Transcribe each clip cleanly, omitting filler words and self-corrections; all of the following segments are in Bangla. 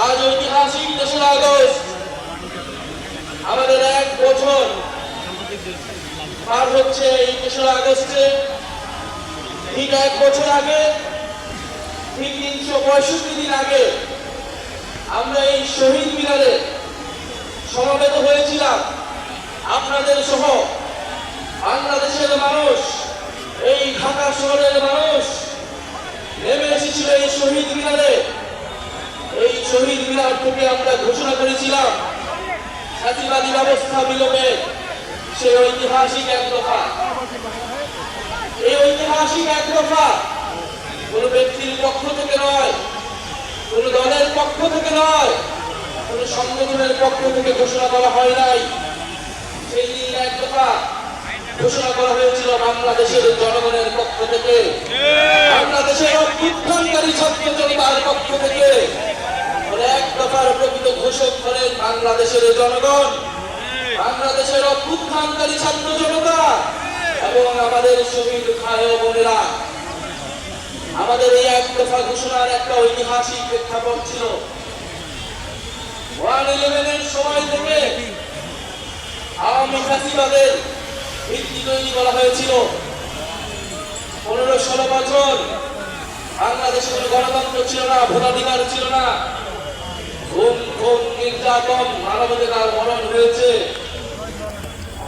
আজ ঐতিহাসিক ২রা আগস্ট আমাদের ১ বছর পার হচ্ছে। এই ২রা আগস্টে ঠিক ১ বছর আগে, ঠিক ৩৬৫ দিন আগে আমরা এই শহীদ মিনারে সমবেত হয়েছিলাম। আপনাদের সহ বাংলাদেশের মানুষ, এই ঢাকা শহরের মানুষ নেমে এসেছিল এই শহীদ মিনারে। এই শহীদ মিনার থেকে আমরা ঘোষণা করেছিলাম ফ্যাসিবাদী ব্যবস্থা বিলোপে সেই ঐতিহাসিক ১ দফা। এই ঐতিহাসিক ১ দফা কোন ব্যক্তির পক্ষ থেকে নয়, কোন দলের পক্ষ থেকে নয়, কোন সংগঠনের পক্ষ থেকে ঘোষণা করা হয় নাই। সেই দিন ১ দফা ঘোষণা করা হয়েছিল বাংলাদেশের জনগণের পক্ষ থেকে, বাংলাদেশের অভ্যুত্থানকারী ছাত্র জনতার পক্ষ থেকে। ১ দফার প্রকৃত ঘোষক হলেন বাংলাদেশের জনগণ, বাংলাদেশের অভ্যুত্থানকারী ছাত্র জনতা এবং আমাদের শহীদ ভাই ও বোনেরা। আমাদের এই ১ দফা ঘোষণার একটা ঐতিহাসিক প্রেক্ষাপট ছিল। 1/11 এর সময় থেকে আওয়ামী ফ্যাসিবাদের ভিত্তি তৈরি করা হয়েছিল। ১৫-১৬ বছর বাংলাদেশে কোনো গণতন্ত্র ছিল না, ভোটাধিকার ছিল না, গুম খুন নির্যাতন, মানবাধিকার হরণ হয়েছে,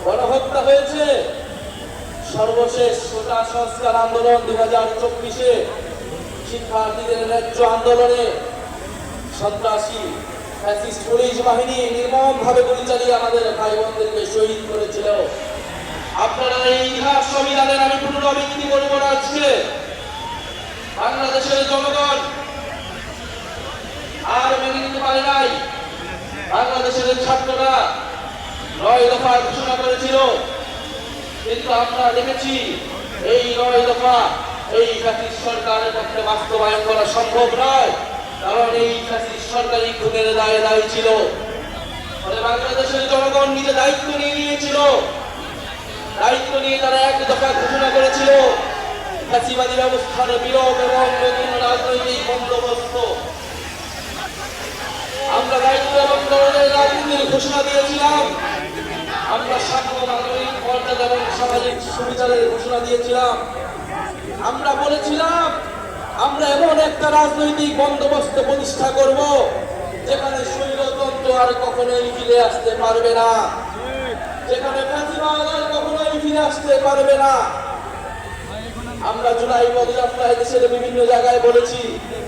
গণহত্যা হয়েছে। সর্বশেষ কোটা সংস্কার আন্দোলন ২০২৪-এ শিক্ষার্থীদের ন্যায্য আন্দোলনে সন্ত্রাসী ফ্যাসিস্ট পুলিশ বাহিনী নির্মমভাবে গুলি চালিয়ে আমাদের ভাই বোনদেরকে শহীদ করেছিল। আপনারা এই ইতিহাস সবই জানেন, আমি পুনরাবৃত্তি করব না। আজকে বাংলাদেশের জনগণ আর মেনে নিতে পারে নাই। বাংলাদেশের ছাত্ররা ৯ দফা ঘোষণা করেছিল, কিন্তু আমরা দেখেছি এই ৯ দফা এই ফ্যাসিস্ট সরকারের পক্ষে বাস্তবায়ন করা সম্ভব নয়, কারণ এই ফ্যাসিস্ট সরকারই খুনের দায়ে দায়ী ছিল। ফলে বাংলাদেশের জনগণ নিজে দায়িত্ব নিয়ে নিয়েছিল। দায়িত্ব নিয়ে তারা ১ দফা ঘোষণা করেছিল ফ্যাসিবাদী ব্যবস্থার বিলোপ এবং নতুন রাজনৈতিক বন্দোবস্ত। আমরা দায়িত্ব এবং দলের রাজনীতির ঘোষণা দিয়েছিলাম। আমরা সাম্য, নাগরিক মর্যাদা এবং সামাজিক সুবিচারের ঘোষণা দিয়েছিলাম। আমরা বলেছিলাম আমরা এমন একটা রাজনৈতিক বন্দোবস্ত প্রতিষ্ঠা করব যেখানে স্বৈরতন্ত্র আর কখনোই ফিরে আসতে পারবে না, যেখানে ফ্যাসিবাদ আর কখনোই ফিরে আসতে পারবে না। আমরা জুলাই পদযাত্রায় দেশের বিভিন্ন জায়গায় বলেছি